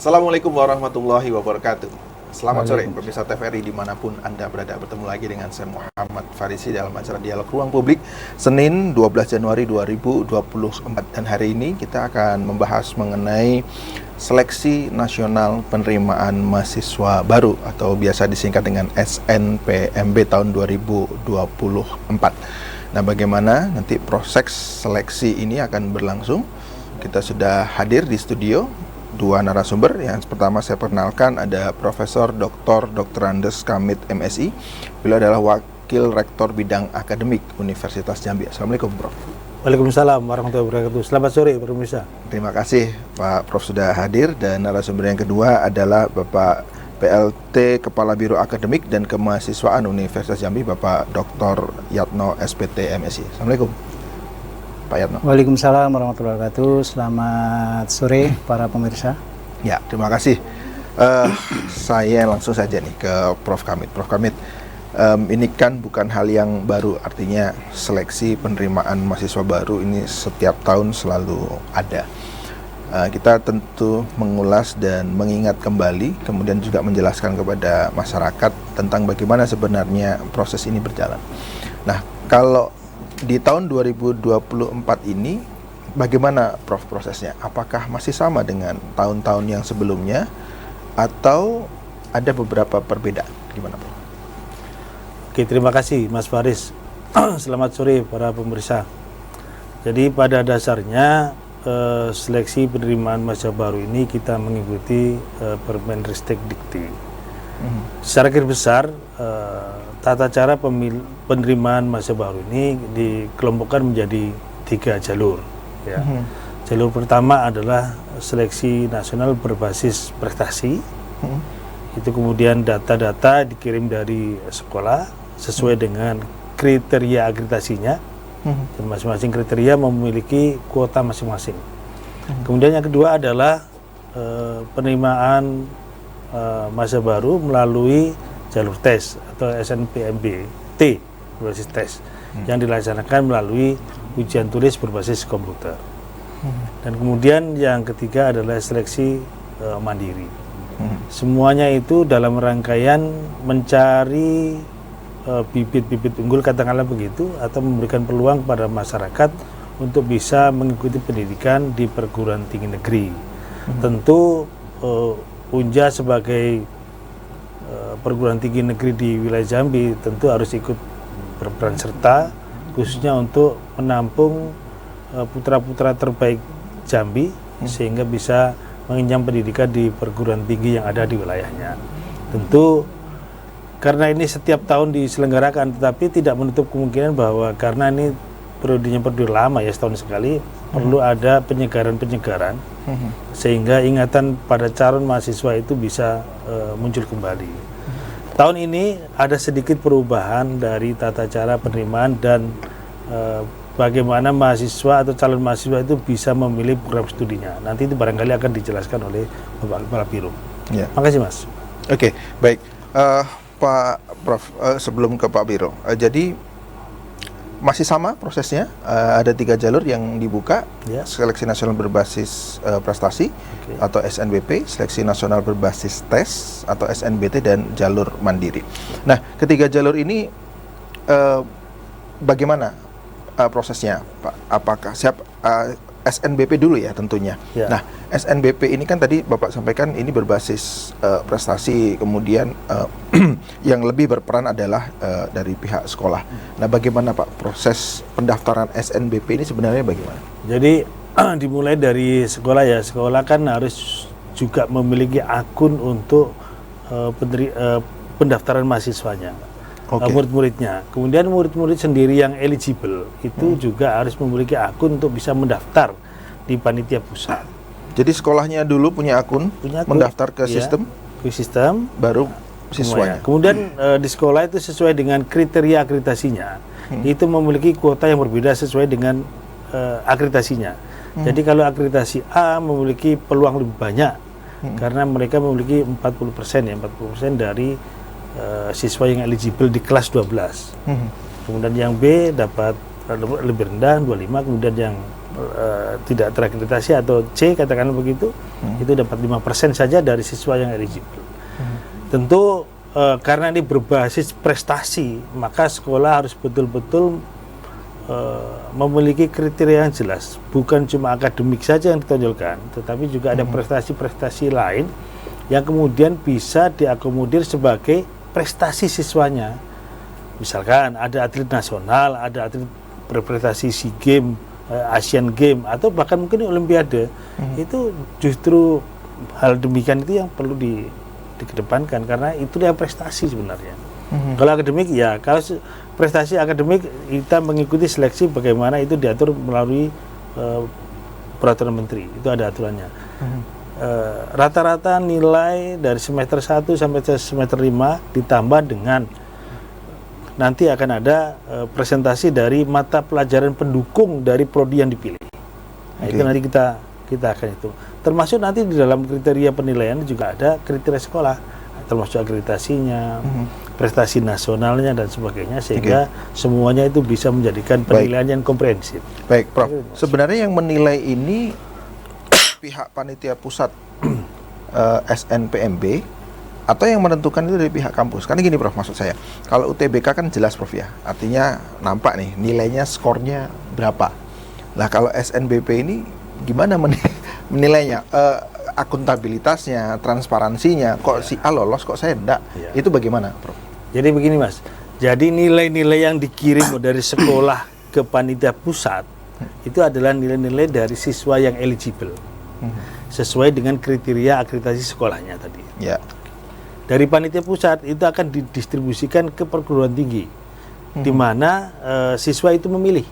Assalamualaikum warahmatullahi wabarakatuh. Selamat sore pemirsa TVRI dimanapun Anda berada. Bertemu lagi dengan saya Muhammad Farisi dalam acara Dialog Ruang Publik Senin 12 Januari 2024. Dan hari ini kita akan membahas mengenai Seleksi Nasional Penerimaan Mahasiswa Baru atau biasa disingkat dengan SNPMB tahun 2024. Nah, bagaimana nanti proses seleksi ini akan berlangsung? Kita sudah hadir di studio dua narasumber. Yang pertama saya perkenalkan ada Profesor Dr. Andes Kamit MSI. Beliau adalah Wakil Rektor Bidang Akademik Universitas Jambi. Assalamualaikum, Prof. Waalaikumsalam warahmatullahi wabarakatuh. Selamat sore, pemirsa. Terima kasih, Pak Prof sudah hadir. Dan narasumber yang kedua adalah Bapak PLT Kepala Biro Akademik dan Kemahasiswaan Universitas Jambi, Bapak Dr. Yatno SPT MSI. Assalamualaikum, Pak Yatno. Waalaikumsalam warahmatullahi wabarakatuh. Selamat sore para pemirsa. Ya, terima kasih. Saya langsung saja nih ke Prof Kamit. Prof Kamit, ini kan bukan hal yang baru, artinya seleksi penerimaan mahasiswa baru ini setiap tahun selalu ada. Kita tentu mengulas dan mengingat kembali, kemudian juga menjelaskan kepada masyarakat tentang bagaimana sebenarnya proses ini berjalan. Nah, kalau di tahun 2024 ini, bagaimana Prof prosesnya? Apakah masih sama dengan tahun-tahun yang sebelumnya, atau ada beberapa perbedaan? Gimana, Prof? Oke, terima kasih Mas Faris. Selamat sore para pemirsa. Jadi pada dasarnya seleksi penerimaan mahasiswa baru ini kita mengikuti Permenristek Dikti. Secara garis besar tata cara penerimaan mahasiswa baru ini dikelompokkan menjadi 3 jalur. Ya. Jalur pertama adalah seleksi nasional berbasis prestasi. Itu kemudian data-data dikirim dari sekolah sesuai dengan kriteria akreditasinya. Dan masing-masing kriteria memiliki kuota masing-masing. Kemudian yang kedua adalah penerimaan mahasiswa baru melalui jalur tes atau SNPMB T berbasis tes yang dilaksanakan melalui ujian tulis berbasis komputer. Dan kemudian yang ketiga adalah seleksi mandiri. Semuanya itu dalam rangkaian mencari bibit-bibit unggul, katakanlah begitu, atau memberikan peluang kepada masyarakat untuk bisa mengikuti pendidikan di perguruan tinggi negeri. Tentu Unja sebagai perguruan tinggi negeri di wilayah Jambi tentu harus ikut berperan serta, khususnya untuk menampung putra-putra terbaik Jambi sehingga bisa mengenyam pendidikan di perguruan tinggi yang ada di wilayahnya. Tentu karena ini setiap tahun diselenggarakan, tetapi tidak menutup kemungkinan bahwa karena ini periodenya lama ya, setahun sekali, perlu ada penyegaran-penyegaran sehingga ingatan pada calon mahasiswa itu bisa muncul kembali. Tahun ini ada sedikit perubahan dari tata cara penerimaan dan bagaimana mahasiswa atau calon mahasiswa itu bisa memilih program studinya. Nanti itu barangkali akan dijelaskan oleh Bapak Kepala Biro. Ya. Makasih, Mas. Oke, baik. Pak Prof, sebelum ke Pak Biro, jadi masih sama prosesnya, ada 3 jalur yang dibuka, seleksi nasional berbasis prestasi atau SNBP, seleksi nasional berbasis tes atau SNBT, dan jalur mandiri. Nah, ketiga jalur ini bagaimana prosesnya, Pak? Apakah SNBP dulu ya tentunya. Ya. Nah, SNBP ini kan tadi Bapak sampaikan ini berbasis prestasi, kemudian yang lebih berperan adalah dari pihak sekolah. Nah, bagaimana Pak proses pendaftaran SNBP ini sebenarnya bagaimana? Jadi dimulai dari sekolah ya. Sekolah kan harus juga memiliki akun untuk pendaftaran mahasiswanya. Murid-muridnya. Kemudian murid-murid sendiri yang eligible itu juga harus memiliki akun untuk bisa mendaftar di panitia pusat. Jadi sekolahnya dulu punya akun mendaftar ke sistem, baru siswanya. Kemudian di sekolah itu sesuai dengan kriteria akreditasinya, itu memiliki kuota yang berbeda sesuai dengan akreditasinya. Jadi kalau akreditasi A memiliki peluang lebih banyak karena mereka memiliki 40% ya, 40% dari siswa yang eligible di kelas 12. Kemudian yang B dapat lebih rendah 25, kemudian yang tidak terakreditasi atau C katakan begitu, itu dapat 5% saja dari siswa yang eligible. Tentu karena ini berbasis prestasi, maka sekolah harus betul-betul memiliki kriteria yang jelas, bukan cuma akademik saja yang ditonjolkan, tetapi juga ada prestasi-prestasi lain yang kemudian bisa diakomodir sebagai prestasi siswanya. Misalkan ada atlet nasional, ada atlet berprestasi SEA Games, Asian Games, atau bahkan mungkin Olimpiade. Itu justru hal demikian itu yang perlu dikedepankan, karena itu yang prestasi sebenarnya. Kalau akademik ya, kalau prestasi akademik kita mengikuti seleksi bagaimana itu diatur melalui peraturan menteri, itu ada aturannya. Rata-rata nilai dari semester 1 sampai semester 5 ditambah dengan nanti akan ada presentasi dari mata pelajaran pendukung dari prodi yang dipilih. Nah, itu nanti kita akan itu. Termasuk nanti di dalam kriteria penilaian juga ada kriteria sekolah, termasuk akreditasinya, prestasi nasionalnya dan sebagainya, sehingga semuanya itu bisa menjadikan penilaian yang komprehensif. Baik, Prof. Sebenarnya yang menilai ini pihak panitia pusat SNPMB atau yang menentukan itu dari pihak kampus? Karena gini, Prof, maksud saya, kalau UTBK kan jelas, Prof, ya, artinya nampak nih nilainya, skornya berapa. Nah, kalau SNBP ini gimana menilainya? Akuntabilitasnya, transparansinya, kok si A lolos, kok saya enggak? Itu bagaimana, Prof? Jadi begini, Mas. Jadi nilai-nilai yang dikirim dari sekolah ke panitia pusat itu adalah nilai-nilai dari siswa yang eligible, sesuai dengan kriteria akreditasi sekolahnya tadi. Ya. Dari panitia pusat itu akan didistribusikan ke perguruan tinggi, di mana siswa itu memilih.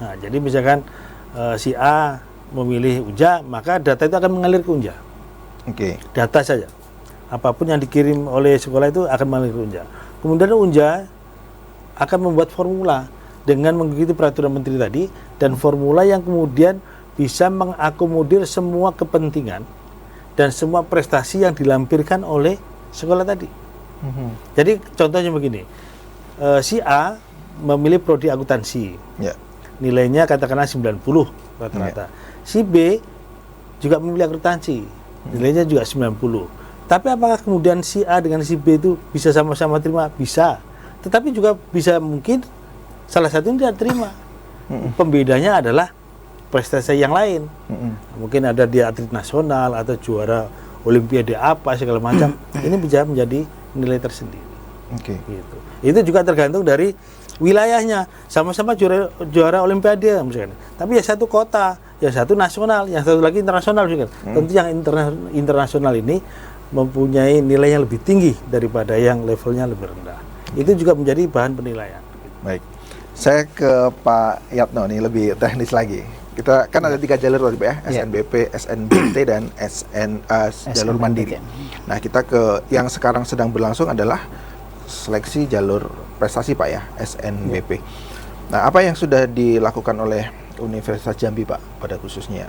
Nah, jadi misalkan si A memilih UNJA, maka data itu akan mengalir ke UNJA. Data saja. Apapun yang dikirim oleh sekolah itu akan mengalir ke UNJA. Kemudian UNJA akan membuat formula dengan mengikuti peraturan menteri tadi, dan formula yang kemudian bisa mengakomodir semua kepentingan dan semua prestasi yang dilampirkan oleh sekolah tadi. Jadi contohnya begini, si A memilih prodi akuntansi, nilainya katakanlah 90 rata-rata. Si B juga memilih akuntansi, nilainya juga 90. Tapi apakah kemudian si A dengan si B itu bisa sama-sama terima? Bisa. Tetapi juga bisa mungkin salah satu tidak terima. Pembedanya adalah prestasi yang lain. Mungkin ada dia atlet nasional atau juara Olimpiade apa segala macam. Ini bisa menjadi nilai tersendiri. Gitu. Itu juga tergantung dari wilayahnya. Sama-sama juara Olimpiade misalkan. Tapi ya satu kota, yang satu nasional, yang satu lagi internasional misalkan. Tentu yang internasional ini mempunyai nilai yang lebih tinggi daripada yang levelnya lebih rendah. Itu juga menjadi bahan penilaian. Baik. Saya ke Pak Yatno nih, lebih teknis lagi. Kita kan ada 3 jalur tadi, Pak, ya, SNBP, SNBT dan jalur mandiri. Nah, kita ke yang sekarang sedang berlangsung adalah seleksi jalur prestasi, Pak, ya, SNBP. Nah, apa yang sudah dilakukan oleh Universitas Jambi, Pak, pada khususnya?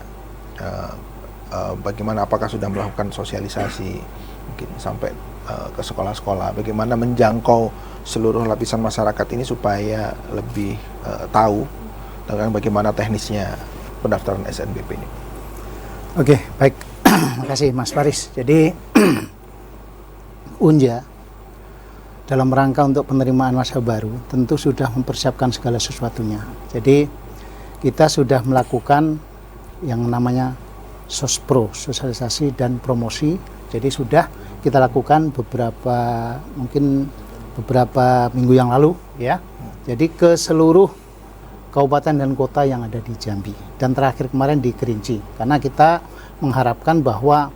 Bagaimana, apakah sudah melakukan sosialisasi mungkin sampai ke sekolah-sekolah, bagaimana menjangkau seluruh lapisan masyarakat ini supaya lebih tahu tentang bagaimana teknisnya pendaftaran SNBP ini? Oke, baik. Terima kasih, Mas Faris. Jadi UNJA dalam rangka untuk penerimaan mahasiswa baru tentu sudah mempersiapkan segala sesuatunya. Jadi kita sudah melakukan yang namanya Sospro, sosialisasi dan promosi. Jadi sudah kita lakukan beberapa minggu yang lalu, ya. Jadi ke seluruh kabupaten dan kota yang ada di Jambi, dan terakhir kemarin di Kerinci, karena kita mengharapkan bahwa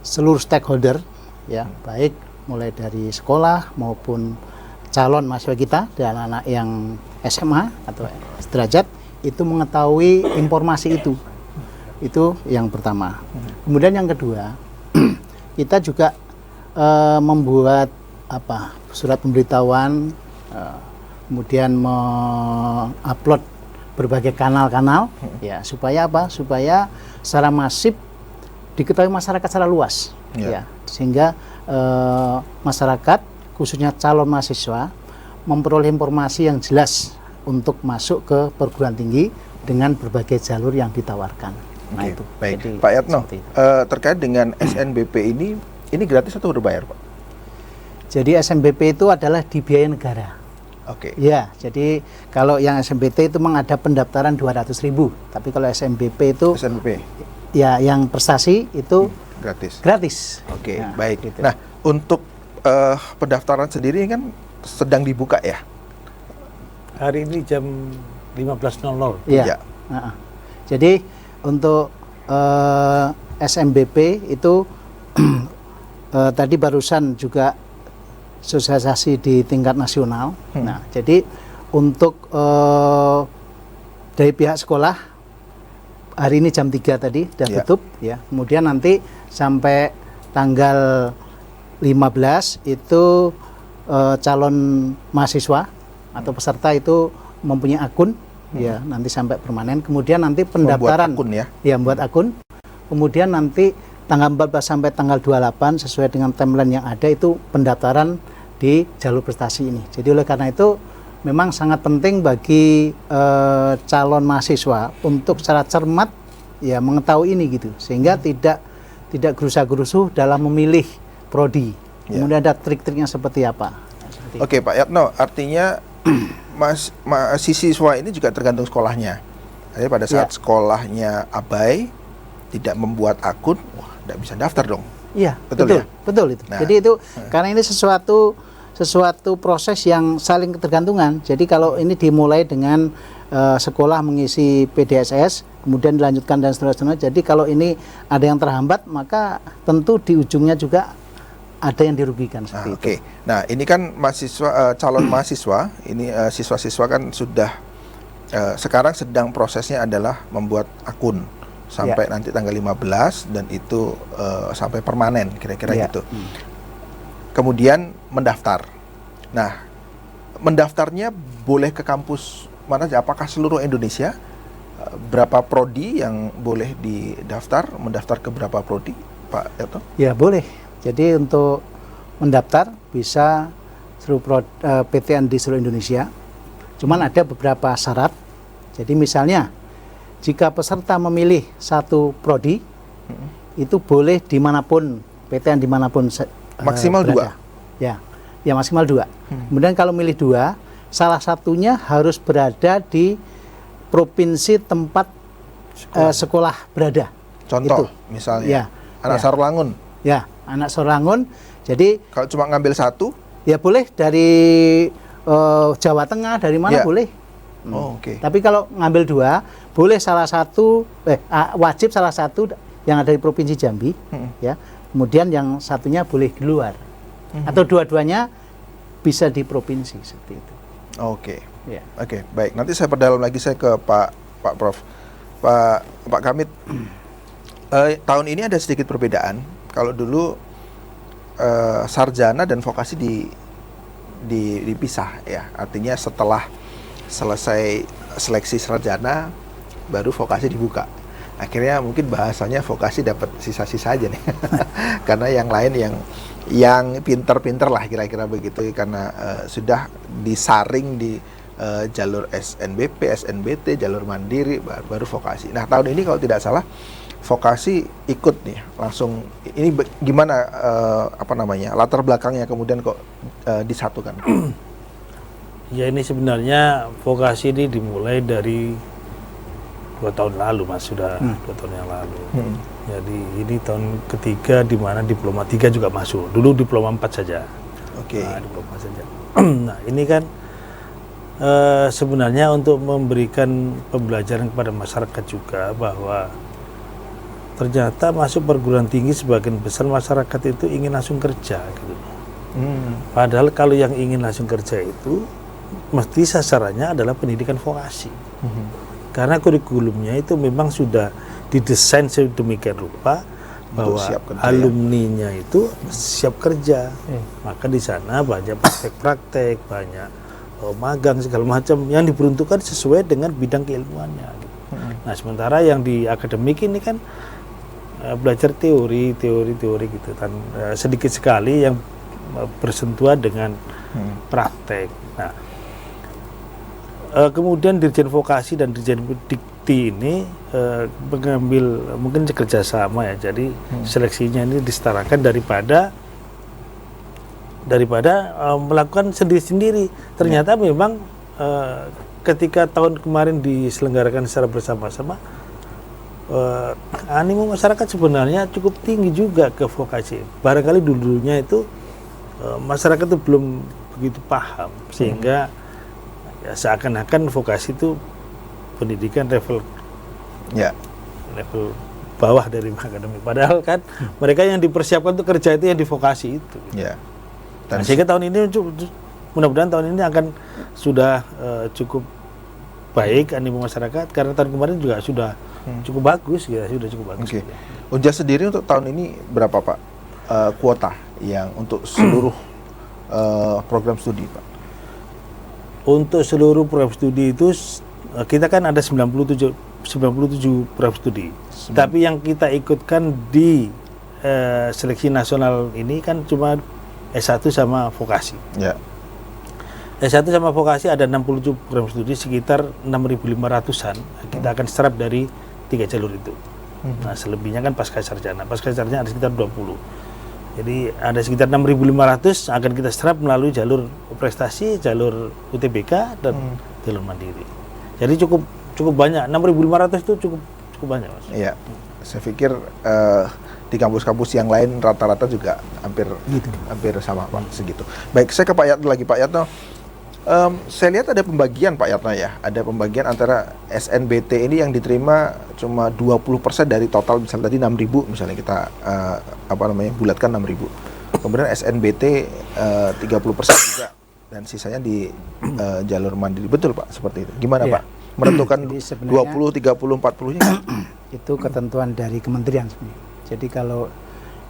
seluruh stakeholder, ya, baik mulai dari sekolah maupun calon mahasiswa kita dan anak-anak yang SMA atau sederajat itu mengetahui informasi itu. Itu yang pertama. Kemudian yang kedua, kita juga membuat surat pemberitahuan, kemudian mengupload berbagai kanal-kanal, ya, supaya supaya secara masif diketahui masyarakat secara luas, ya, sehingga masyarakat khususnya calon mahasiswa memperoleh informasi yang jelas untuk masuk ke perguruan tinggi dengan berbagai jalur yang ditawarkan. Nah Oke, itu. baik. Jadi, Pak Yatno, seperti itu. terkait dengan SNBP ini gratis atau berbayar, Pak? Jadi SNBP itu adalah dibiayai negara. Oke. Ya, jadi kalau yang SNBT itu memang ada pendaftaran 200.000, tapi kalau SNBP itu SNBP ya yang prestasi itu gratis. gratis. Oke, Nah, baik. gitu. Nah, untuk pendaftaran sendiri kan sedang dibuka ya? Hari ini jam 15.00. Iya. Ya. Nah, jadi untuk SNBP itu tadi barusan juga sosialisasi di tingkat nasional. Nah, jadi untuk dari pihak sekolah hari ini jam 3 tadi sudah Ya. tutup ya. Kemudian nanti sampai tanggal 15 itu calon mahasiswa atau peserta itu mempunyai akun ya, nanti sampai permanen. Kemudian nanti pendaftaran Membuat akun ya? ya, membuat akun. Kemudian nanti tanggal 14 sampai tanggal 28 sesuai dengan timeline yang ada itu pendaftaran di jalur prestasi ini. Jadi oleh karena itu memang sangat penting bagi calon mahasiswa untuk secara cermat ya mengetahui ini gitu, sehingga tidak gerusa-gerusuh dalam memilih prodi. Ya. Kemudian ada trik-triknya seperti apa. Nah, seperti Oke, Pak Yatno, artinya mahasiswa ini juga tergantung sekolahnya. Jadi pada saat Ya. sekolahnya abai, tidak membuat akun, wah, tidak bisa daftar dong. Iya, Betul betul, ya? betul itu. Nah. Jadi itu karena ini sesuatu proses yang saling ketergantungan. Jadi kalau ini dimulai dengan sekolah mengisi PDSS, kemudian dilanjutkan dan seterusnya. Jadi kalau ini ada yang terhambat, maka tentu di ujungnya juga ada yang dirugikan seperti itu. Oke. Nah, ini kan mahasiswa calon mahasiswa, ini siswa-siswa kan sudah sekarang sedang prosesnya adalah membuat akun sampai nanti tanggal 15 dan itu sampai permanen kira-kira Ya. gitu. Kemudian mendaftar. Nah, mendaftarnya boleh ke kampus mana aja? Apakah seluruh Indonesia? Berapa prodi yang boleh didaftar? Mendaftar ke berapa prodi, Pak Yato? Ya boleh. Jadi untuk mendaftar bisa seluruh PTN di seluruh Indonesia. Cuman ada beberapa syarat. Jadi misalnya jika peserta memilih satu prodi, itu boleh dimanapun PTN dimanapun Maksimal berada. Ya maksimal 2. Kemudian kalau milih 2, salah satunya harus berada di provinsi tempat sekolah berada. Contoh, Itu. misalnya Ya, anak ya. Sarulangun. Ya, anak Sorangun. Jadi Kalau cuma ngambil satu, ya boleh dari Jawa Tengah, dari mana Ya. boleh. oh, oke. Tapi kalau ngambil 2, boleh salah satu, wajib salah satu yang ada di provinsi Jambi, ya. Kemudian yang satunya boleh di luar, atau dua-duanya bisa di provinsi seperti itu. Oke. Ya. Oke, baik. Nanti saya perdalam lagi, saya ke Pak Prof. Pak Kamit. Tahun ini ada sedikit perbedaan. Kalau dulu sarjana dan vokasi dipisah ya. Artinya setelah selesai seleksi sarjana baru vokasi dibuka. Akhirnya mungkin bahasanya vokasi dapat sisa-sisa aja nih. Karena yang lain yang pinter-pinter lah kira-kira begitu, karena sudah disaring di jalur SNBP, SNBT, jalur mandiri, baru vokasi. Nah, tahun ini kalau tidak salah vokasi ikut nih langsung. Ini gimana latar belakangnya kemudian kok disatukan? Ya, ini sebenarnya vokasi ini dimulai dari 2 tahun lalu, Mas, sudah 2 tahun yang lalu. Jadi ini tahun ketiga di mana diploma 3 juga masuk. Dulu diploma 4 saja. Oke. Nah, diploma saja. Nah, ini kan sebenarnya untuk memberikan pembelajaran kepada masyarakat juga bahwa ternyata masuk perguruan tinggi sebagian besar masyarakat itu ingin langsung kerja gitu. Padahal kalau yang ingin langsung kerja itu mesti sasarannya adalah pendidikan vokasi. Karena kurikulumnya itu memang sudah didesain sedemikian rupa bahwa siap kerja, alumninya itu siap kerja. Maka di sana banyak praktek-praktek, banyak magang segala macam yang diperuntukkan sesuai dengan bidang keilmuannya. Gitu. Nah, sementara yang di akademik ini kan belajar teori gitu, dan sedikit sekali yang bersentuhan dengan praktek. Nah, Kemudian Dirjen Vokasi dan Dirjen Dikti ini mengambil mungkin kerjasama ya, jadi seleksinya ini disetarakan daripada melakukan sendiri-sendiri. Ternyata memang ketika tahun kemarin diselenggarakan secara bersama-sama, animo masyarakat sebenarnya cukup tinggi juga ke vokasi. Barangkali dulunya itu masyarakat itu belum begitu paham, sehingga ya seakan-akan vokasi itu pendidikan level bawah dari akademik. Padahal kan mereka yang dipersiapkan untuk kerja itu yang di vokasi itu. Nah, sehingga tahun ini mudah-mudahan tahun ini akan sudah cukup baik animo masyarakat, karena tahun kemarin juga sudah cukup bagus ya, sudah cukup bagus. Oke. Unja sendiri untuk tahun ini berapa Pak kuota yang untuk seluruh program studi Pak? Untuk seluruh program studi itu kita kan ada 97 program studi. Tapi yang kita ikutkan di seleksi nasional ini kan cuma S1 sama vokasi. Ya. S1 sama vokasi ada 67 program studi, sekitar 6.500-an. Kita akan serap dari 3 jalur itu. Nah, selebihnya kan pasca sarjana. Pasca sarjana ada sekitar 20. Jadi ada sekitar 6.500 akan kita serap melalui jalur prestasi, jalur UTBK dan jalur mandiri. Jadi cukup banyak. 6.500 itu cukup banyak, Mas. Iya. Saya pikir di kampus-kampus yang lain rata-rata juga hampir sama Pak, segitu. Baik, saya ke Pak Yatno lagi. Pak Yatno, saya lihat ada pembagian Pak Yatno ya. Ada pembagian antara SNBT ini yang diterima cuma 20% dari total, misalnya tadi 6.000 misalnya kita bulatkan 6.000. Kemudian SNBT 30% juga, dan sisanya di jalur mandiri. Betul Pak, seperti itu. Gimana Pak? Menentukan 20, 30, 40-nya? Itu ketentuan dari kementerian sebenarnya. Jadi kalau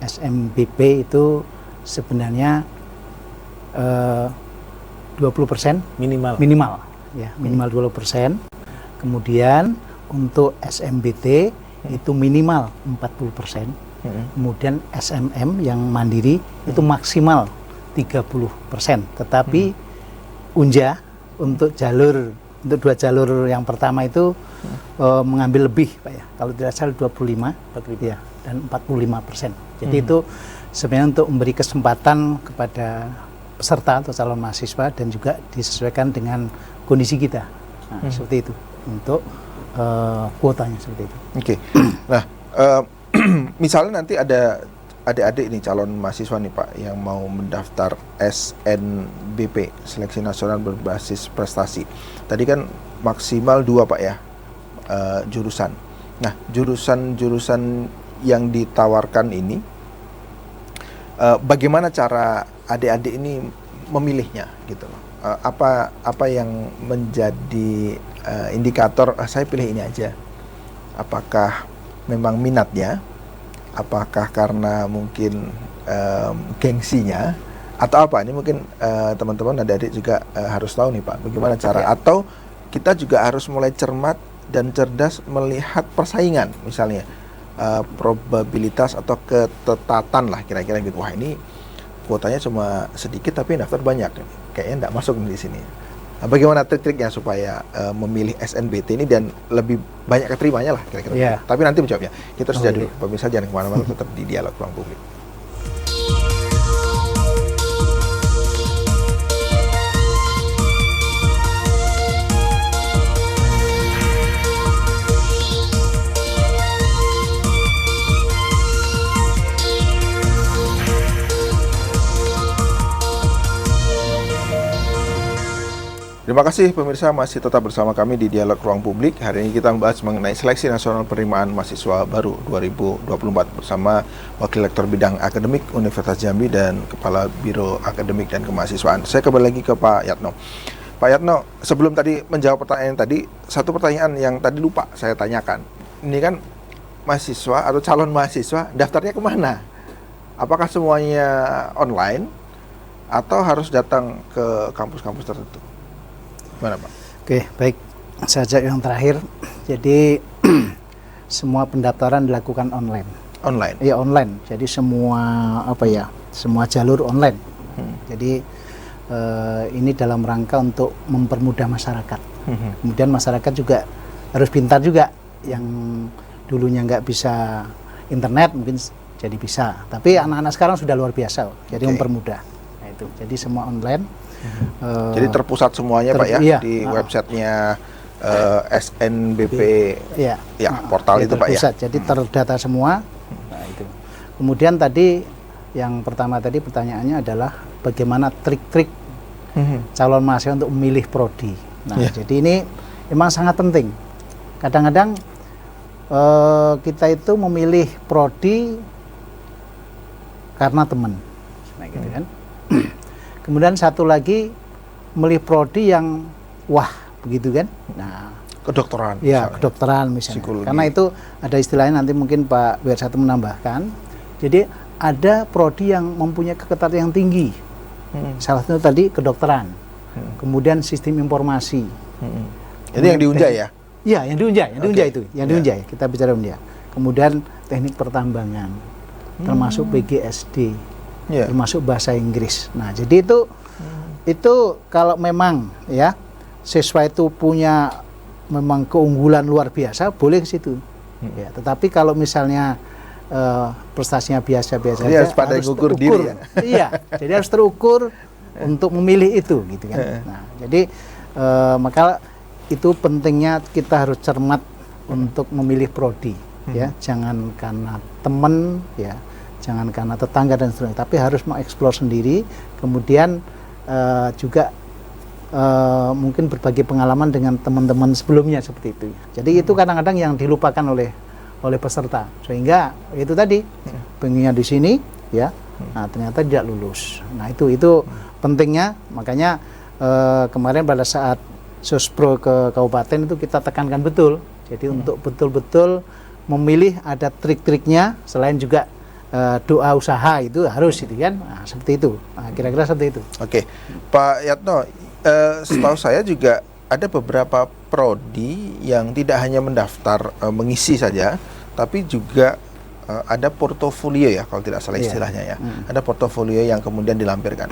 SNBP itu sebenarnya 20% minimal ya, minimal 20%. Kemudian untuk SMBT itu minimal 40%. Kemudian SMM yang mandiri itu maksimal 30%. Tetapi Unja untuk dua jalur yang pertama itu mengambil lebih Pak ya. Kalau tidak salah 25 ya, dan 45%. Jadi itu sebenarnya untuk memberi kesempatan kepada peserta atau calon mahasiswa dan juga disesuaikan dengan kondisi kita. Nah, seperti itu untuk kuotanya, seperti itu. Oke. Nah, misalnya nanti ada adik-adik nih calon mahasiswa nih Pak yang mau mendaftar SNBP, Seleksi Nasional Berbasis Prestasi. Tadi kan maksimal 2 Pak ya jurusan. Nah, jurusan yang ditawarkan ini bagaimana cara adik-adik ini memilihnya gitu loh. Apa yang menjadi indikator saya pilih ini aja? Apakah memang minatnya? Apakah karena mungkin gengsinya atau apa? Ini mungkin teman-teman adik-adik juga harus tahu nih Pak, bagaimana cara, atau kita juga harus mulai cermat dan cerdas melihat persaingan, misalnya probabilitas atau ketetatan lah kira-kira gitu. Wah, ini kuotanya cuma sedikit tapi daftar banyak, kayaknya enggak masuk di sini. Nah, bagaimana trik-triknya supaya memilih SNBT ini dan lebih banyak keterimanya lah kira-kira. Yeah. Tapi nanti menjawabnya. Kita harus dulu. Pemirsa jangan kemana-mana, tetap di Dialog Ruang Publik. Terima kasih pemirsa, masih tetap bersama kami di Dialog Ruang Publik. Hari ini kita membahas mengenai Seleksi Nasional Penerimaan Mahasiswa Baru 2024 bersama Wakil Rektor Bidang Akademik Universitas Jambi dan Kepala Biro Akademik dan Kemahasiswaan. Saya kembali lagi ke Pak Yatno. Pak Yatno, sebelum tadi menjawab pertanyaan tadi, satu pertanyaan yang tadi lupa saya tanyakan. Ini kan mahasiswa atau calon mahasiswa daftarnya kemana? Apakah semuanya online atau harus datang ke kampus-kampus tertentu? Gimana Pak? Oke, baik. Saya jawab yang terakhir. Jadi semua pendaftaran dilakukan online. Online? Iya, online. Jadi semua jalur online. Jadi ini dalam rangka untuk mempermudah masyarakat. Kemudian masyarakat juga harus pintar juga, yang dulunya nggak bisa internet mungkin jadi bisa. Tapi anak-anak sekarang sudah luar biasa, jadi mempermudah. Nah, itu. Jadi semua online. Jadi terpusat semuanya Pak ya iya, di websitenya SNBP ya, portal itu Pak ya. Jadi terdata semua. Nah, itu. Kemudian tadi yang pertama tadi pertanyaannya adalah bagaimana trik-trik calon mahasiswa untuk memilih prodi. Nah, jadi ini memang sangat penting. Kadang-kadang kita itu memilih prodi karena teman, nah, gitu kan. Kemudian satu lagi memilih prodi yang wah begitu kan. Nah, kedokteran. Ya, kedokteran misalnya. Psikologi. Karena itu ada istilahnya, nanti mungkin Pak WR1 menambahkan. Jadi ada prodi yang mempunyai keketerlibatan yang tinggi. Salah satu tadi kedokteran. Kemudian sistem informasi. Ini yang di Unja ya? Iya, yang di Unja, itu, yang di Unja. Kita bicara Unja. Kemudian teknik pertambangan, termasuk PGSD, termasuk bahasa Inggris. Nah, jadi itu kalau memang ya siswa itu punya memang keunggulan luar biasa, boleh ke situ. Ya, tetapi kalau misalnya prestasinya biasa-biasa saja, harus pada ukur diri ya. Iya, jadi harus terukur untuk memilih itu, gitu kan. Nah, jadi maka itu pentingnya kita harus cermat untuk memilih prodi, ya. Jangan karena teman, ya, jangan karena tetangga dan seterusnya, tapi harus mengeksplor sendiri. Kemudian juga mungkin berbagi pengalaman dengan teman-teman sebelumnya seperti itu. Jadi itu kadang-kadang yang dilupakan oleh peserta, sehingga itu tadi pengennya di sini, ya, nah ternyata tidak lulus. Nah itu pentingnya, makanya kemarin pada saat Sospro ke kabupaten itu kita tekankan betul. Jadi untuk betul-betul memilih ada trik-triknya, selain juga doa usaha itu harus, gitu kan. Nah, seperti itu. Nah, kira-kira seperti itu. Oke, Pak Yatno, setahu saya juga ada beberapa prodi yang tidak hanya mendaftar mengisi saja, tapi juga ada portofolio ya, kalau tidak salah istilahnya ya. Ada portofolio yang kemudian dilampirkan.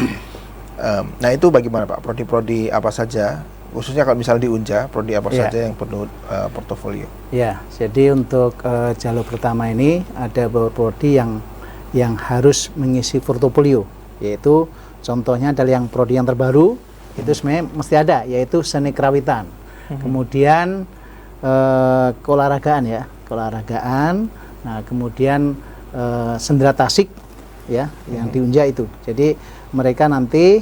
Nah itu bagaimana Pak? Prodi-prodi apa saja? Khususnya kalau misalnya di Unja, prodi apa saja yang perlu portofolio? Ya, jadi untuk jalur pertama ini ada beberapa prodi yang harus mengisi portofolio, yaitu contohnya adalah yang prodi yang terbaru, itu sebenarnya mesti ada, yaitu seni kerawitan. Kemudian keolahragaan ya, keolahragaan. Nah, kemudian sendera tasik ya, yang di Unja itu. Jadi mereka nanti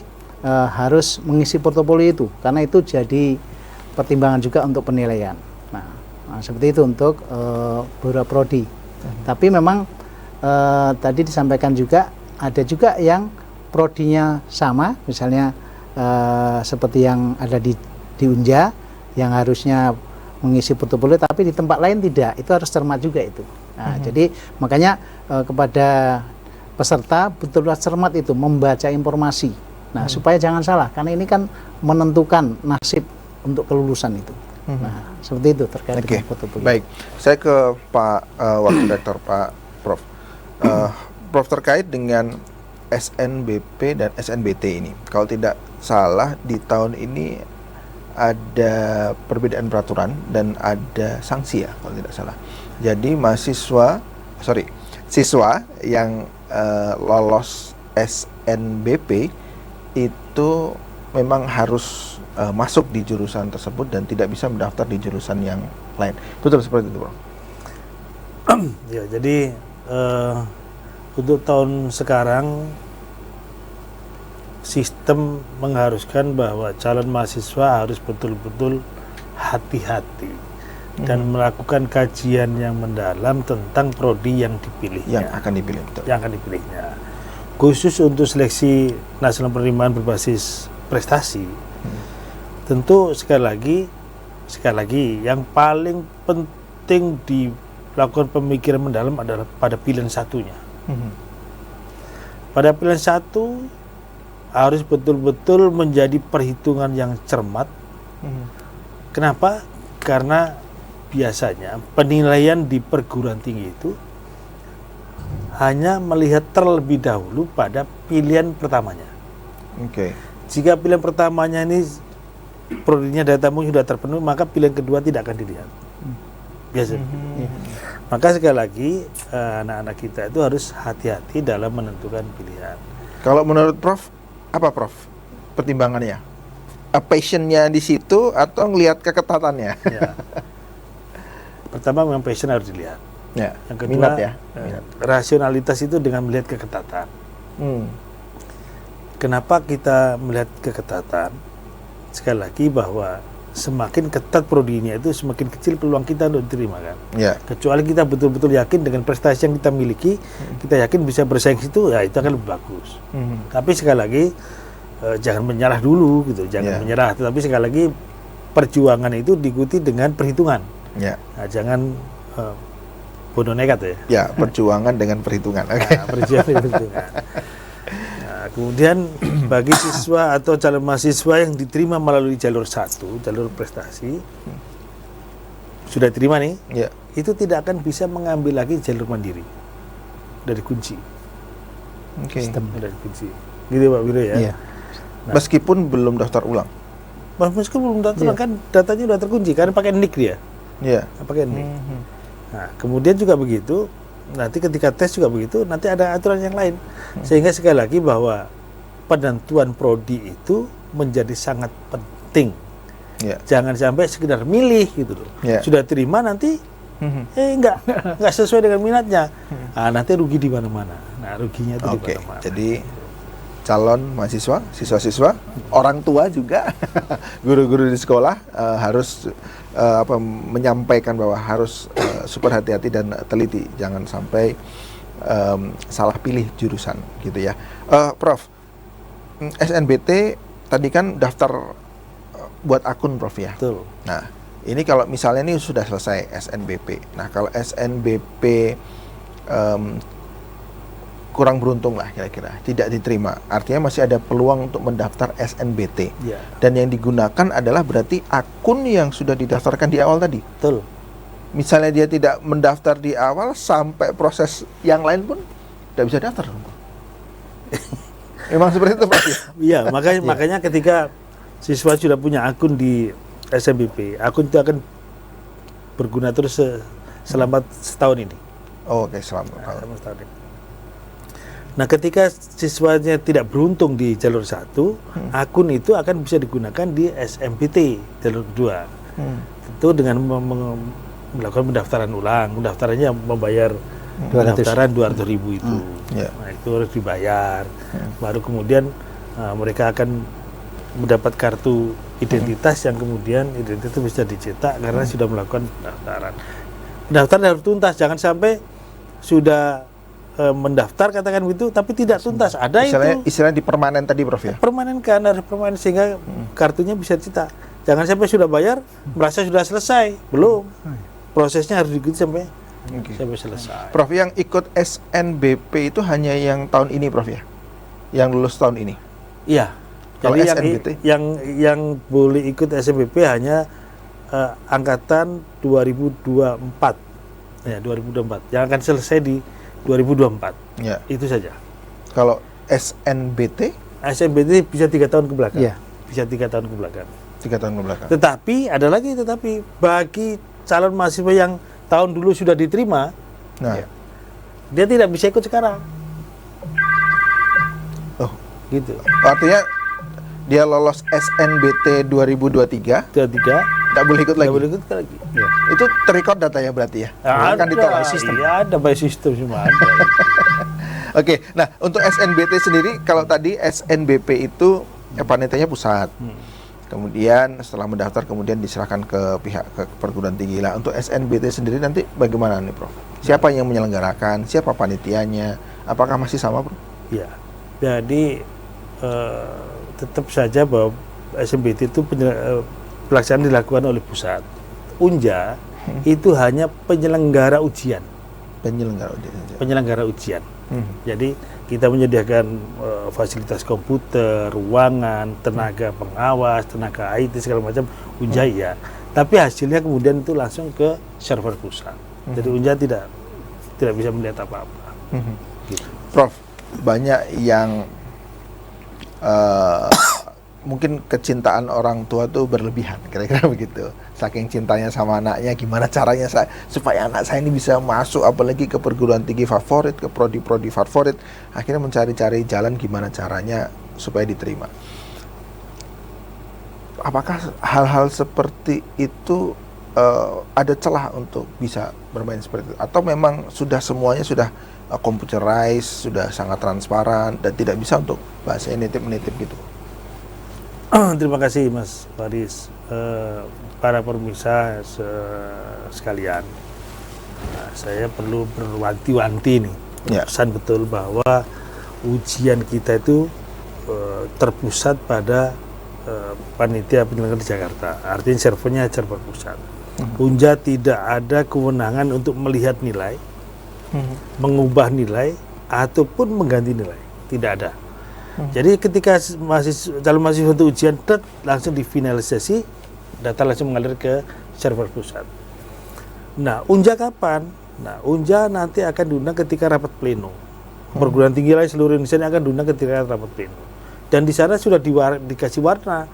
harus mengisi portofolio itu, karena itu jadi pertimbangan juga untuk penilaian. Nah seperti itu untuk beberapa prodi. Tapi memang tadi disampaikan juga ada juga yang prodinya sama, misalnya seperti yang ada di Unja, yang harusnya mengisi portofolio tapi di tempat lain tidak, itu harus cermat juga itu. Nah, jadi makanya kepada peserta betul-betul cermat itu, membaca informasi. Nah, supaya jangan salah, karena ini kan menentukan nasib untuk kelulusan itu. Nah, seperti itu terkait dengan portofolio. Baik, saya ke Pak Wakil Rektor, Pak Prof. Prof, terkait dengan SNBP dan SNBT ini, kalau tidak salah di tahun ini ada perbedaan peraturan dan ada sanksi ya, kalau tidak salah. Jadi siswa yang lolos SNBP itu memang harus masuk di jurusan tersebut dan tidak bisa mendaftar di jurusan yang lain. Betul seperti itu, Bro? Ya, jadi untuk tahun sekarang sistem mengharuskan bahwa calon mahasiswa harus betul-betul hati-hati dan melakukan kajian yang mendalam tentang prodi yang dipilihnya. Yang akan dipilih, betul. Yang akan dipilihnya. Khusus untuk seleksi nasional penerimaan berbasis prestasi, tentu sekali lagi yang paling penting dilakukan pemikiran mendalam adalah pada pilihan satunya. Pada pilihan satu harus betul-betul menjadi perhitungan yang cermat. Kenapa? Karena biasanya penilaian di perguruan tinggi itu hanya melihat terlebih dahulu pada pilihan pertamanya. Oke. Jika pilihan pertamanya ini prodinya daya tampung sudah terpenuhi, maka pilihan kedua tidak akan dilihat. Biasa. Maka sekali lagi anak-anak kita itu harus hati-hati dalam menentukan pilihan. Kalau menurut Prof, apa Prof pertimbangannya? Passionnya di situ atau ngelihat keketatannya? Ya. Pertama memang passion harus dilihat. Ya. Yang kedua, Minat ya. Minat. rasionalitas itu dengan melihat keketatan. Kenapa kita melihat keketatan? Sekali lagi bahwa semakin ketat prodinya itu semakin kecil peluang kita untuk diterima kan. Ya. Kecuali kita betul-betul yakin dengan prestasi yang kita miliki, kita yakin bisa bersaing situ, ya itu akan lebih bagus. Tapi sekali lagi jangan menyerah dulu gitu, jangan menyerah. Tetapi sekali lagi perjuangan itu diikuti dengan perhitungan. Ya. Nah, jangan bodoh nekat ya. Ya, perjuangan dengan perhitungan. Oke. Nah, perjuangan dengan perhitungan. Nah, kemudian bagi siswa atau calon mahasiswa yang diterima melalui jalur 1, jalur prestasi, sudah diterima nih, Ya. itu tidak akan bisa mengambil lagi jalur mandiri dari kunci. Oke. Dari kunci. Gitu Pak Biro ya. Iya. Nah. Meskipun belum daftar ulang. Meskipun belum daftar ulang, kan datanya sudah terkunci karena pakai NIK dia. Ya. Pakai NIK. Nah, kemudian juga begitu, nanti ketika tes juga begitu, nanti ada aturan yang lain. Sehingga sekali lagi bahwa penentuan prodi itu menjadi sangat penting. Ya. Jangan sampai sekedar milih gitu loh. Ya. Sudah terima nanti enggak sesuai dengan minatnya. Nah, nanti rugi di mana-mana. Nah, ruginya itu di Oke. mana-mana. Jadi calon mahasiswa, siswa-siswa, orang tua juga, guru-guru di sekolah harus menyampaikan bahwa harus super hati-hati dan teliti, jangan sampai salah pilih jurusan gitu ya. Prof, SNBT tadi kan daftar buat akun Prof ya. Betul. Nah, ini kalau misalnya ini sudah selesai SNBP. Nah, kalau SNBP kurang beruntung lah kira-kira, tidak diterima. Artinya masih ada peluang untuk mendaftar SNBT. Ya. Dan yang digunakan adalah berarti akun yang sudah didaftarkan di awal tadi. Betul. Misalnya dia tidak mendaftar di awal, sampai proses yang lain pun tidak bisa daftar. Memang seperti itu Pak? Iya, makanya ketika siswa sudah punya akun di SNBP, akun itu akan berguna terus selama setahun ini. Oh, oke, selamat. Selama setahun ini. Nah, ketika siswanya tidak beruntung di jalur 1, akun itu akan bisa digunakan di SMPT jalur 2. Itu dengan melakukan pendaftaran ulang. Pendaftarannya membayar pendaftaran 200.000 itu. Nah, itu harus dibayar. Baru kemudian mereka akan mendapat kartu identitas yang kemudian identitas itu bisa dicetak karena sudah melakukan pendaftaran. Pendaftaran harus tuntas, jangan sampai sudah mendaftar katakan begitu tapi tidak tuntas. Ada Istilahnya di permanen tadi Prof ya? Permanenkan, harus permanen sehingga kartunya bisa dicetak. Jangan sampai sudah bayar merasa sudah selesai, belum. Prosesnya harus diikuti sampai selesai. Prof, yang ikut SNBP itu hanya yang tahun ini Prof ya? Yang lulus tahun ini? Iya. Kalau Jadi SNBT? yang boleh ikut SNBP hanya angkatan 2024. Ya, 2024. Yang akan selesai di 2024. Ya. Itu saja. Kalau SNBT? SNBT bisa 3 tahun ke belakang. Iya. Bisa 3 tahun ke belakang. 3 tahun ke belakang. Tetapi bagi calon mahasiswa yang tahun dulu sudah diterima, Nah, dia tidak bisa ikut sekarang. oh, Gitu. artinya dia lolos SNBT 2023, tidak boleh ikut lagi. Tidak boleh ikut lagi. Ya. Itu terrecord datanya berarti ya? Kan ditolak sistem. Iya, ada by sistem semua ada. Oke, nah untuk SNBT sendiri, kalau tadi SNBP itu panitianya pusat. Kemudian setelah mendaftar kemudian diserahkan ke pihak ke perguruan tinggi. Lah untuk SNBT sendiri nanti bagaimana nih Prof? Siapa yang menyelenggarakan? Siapa panitianya? Apakah masih sama Prof? Iya. Jadi tetap saja bahwa SNBT itu pelaksanaan dilakukan oleh pusat. Unja itu hanya penyelenggara ujian. Penyelenggara ujian. Jadi kita menyediakan fasilitas komputer, ruangan, tenaga pengawas, tenaga IT segala macam Unja ya. Tapi hasilnya kemudian itu langsung ke server pusat. Jadi Unja tidak bisa melihat apa-apa. Gitu. Prof, banyak yang mungkin kecintaan orang tua tuh berlebihan, kira-kira begitu. Saking cintanya sama anaknya, gimana caranya supaya anak saya ini bisa masuk, apalagi ke perguruan tinggi favorit, ke prodi-prodi favorit. Akhirnya mencari-cari jalan gimana caranya supaya diterima. Apakah hal-hal seperti itu ada celah untuk bisa bermain seperti itu? Atau memang sudah semuanya sudah computerized, sudah sangat transparan, dan tidak bisa untuk bahasa menitip gitu? Terima kasih Mas Faris, para pemirsa sekalian. Nah, saya perlu berwanti-wanti nih, pesan betul bahwa ujian kita itu terpusat pada panitia penyelenggara di Jakarta. Artinya servernya server pusat. Unja tidak ada kewenangan untuk melihat nilai, mengubah nilai ataupun mengganti nilai, tidak ada. Jadi ketika calon mahasiswa untuk ujian langsung difinalisasi, data langsung mengalir ke server pusat. Nah, Unja kapan? Nah, Unja nanti akan diundang ketika rapat pleno. Perguruan tinggi lain seluruh Indonesia ini akan diundang ketika rapat pleno. Dan di sana sudah dikasih warna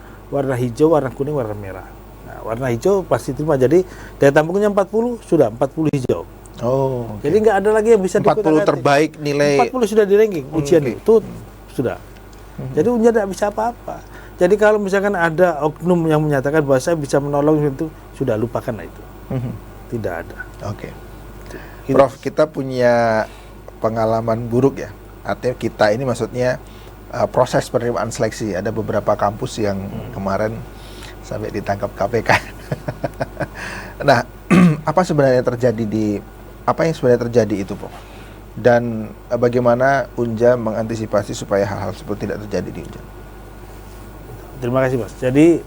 hijau, warna kuning, warna merah. Nah, warna hijau pasti terima. Jadi daya tampungnya 40, sudah 40 hijau. Oh, okay. Jadi nggak ada lagi yang bisa 40 terbaik nilai. 40 sudah di ranking ujian itu sudah. Jadi Unja tidak bisa apa-apa. Jadi kalau misalkan ada oknum yang menyatakan bahwa saya bisa menolong itu, sudah lupakan itu. Tidak ada. Oke. Prof, kita punya pengalaman buruk ya. Artinya kita ini maksudnya proses penerimaan seleksi. Ada beberapa kampus yang kemarin sampai ditangkap KPK. Nah, apa sebenarnya apa yang sebenarnya terjadi itu, Prof? Dan bagaimana Unja mengantisipasi supaya hal-hal seperti tidak terjadi di Unja? Terima kasih, Mas. Jadi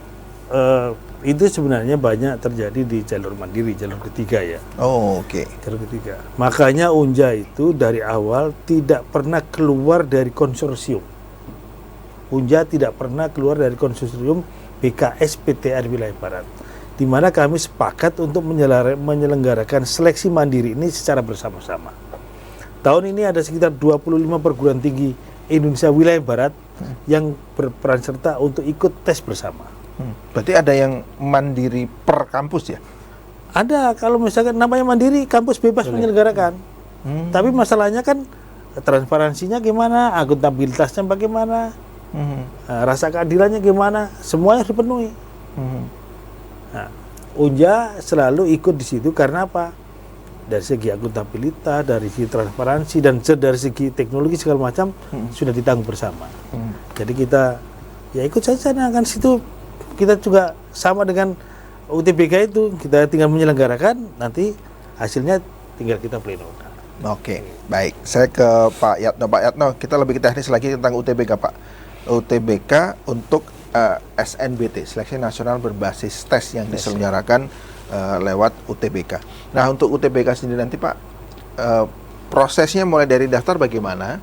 itu sebenarnya banyak terjadi di jalur mandiri, jalur ketiga ya. Oh, oke. Jalur ketiga. Makanya Unja itu dari awal tidak pernah keluar dari konsorsium. Unja tidak pernah keluar dari konsorsium BKS PTR Wilayah Barat, di mana kami sepakat untuk menyelenggarakan seleksi mandiri ini secara bersama-sama. Tahun ini ada sekitar 25 perguruan tinggi Indonesia Wilayah Barat yang berperan serta untuk ikut tes bersama. Berarti ada yang mandiri per kampus ya? Ada, kalau misalkan namanya mandiri, kampus bebas menyelenggarakan. Tapi masalahnya kan transparansinya gimana, akuntabilitasnya bagaimana, rasa keadilannya gimana, semuanya harus dipenuhi. Nah, Unja selalu ikut di situ karena apa? Dari segi akuntabilitas, dari segi transparansi, dan dari segi teknologi segala macam sudah ditanggung bersama. Jadi kita ya ikut saja, nah kan situ kita juga sama dengan UTBK itu, kita tinggal menyelenggarakan, nanti hasilnya tinggal kita pleno. Oke, baik. Saya ke Pak Yatno. Pak Yatno, kita lebih ke teknis lagi tentang UTBK, Pak. UTBK untuk SNBT, Seleksi Nasional Berbasis Tes, yang diselenggarakan lewat UTBK. Nah, untuk UTBK sendiri nanti, Pak, prosesnya mulai dari daftar bagaimana,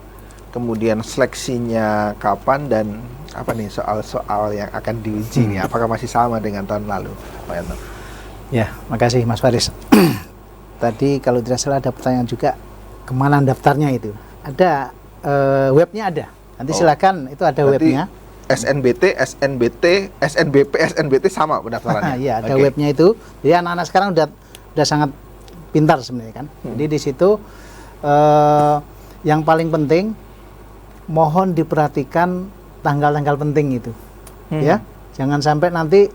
kemudian seleksinya kapan, dan apa nih soal-soal yang akan diuji nih, apakah masih sama dengan tahun lalu, Pak Yatno? Ya, makasih Mas Faris. Tadi kalau tidak salah ada pertanyaan juga, kemana daftarnya itu? Ada, webnya ada. Nanti silakan, itu ada webnya. SNBT, SNBT, SNBP, SNBT sama pendaftarannya. Iya, ada webnya itu. Jadi anak-anak sekarang udah sangat pintar sebenarnya kan. Jadi di situ yang paling penting, mohon diperhatikan tanggal-tanggal penting itu. Ya, jangan sampai nanti,